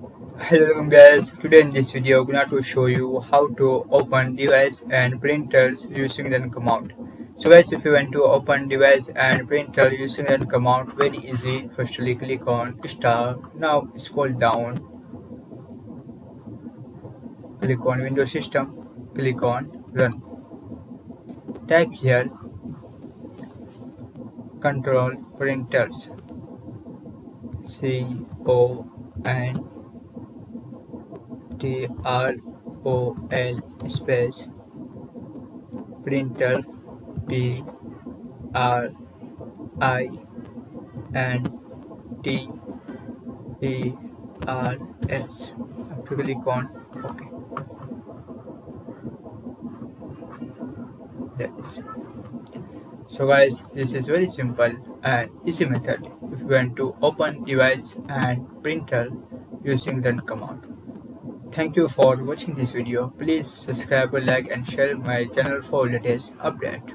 Hello guys, today in this video I'm going to show you how to open device and printers using the command. So guys, if you want to open device and printer using the command, very easy. Firstly click on start. Now scroll down, click on Windows System, click on run. Type here control printers, CONTROL space printer, PRINTERS. After click on OK. That is. So guys, this is very simple and easy method if you want to open device and printer using the command. Thank you for watching this video. Please subscribe, like and share my channel for latest update.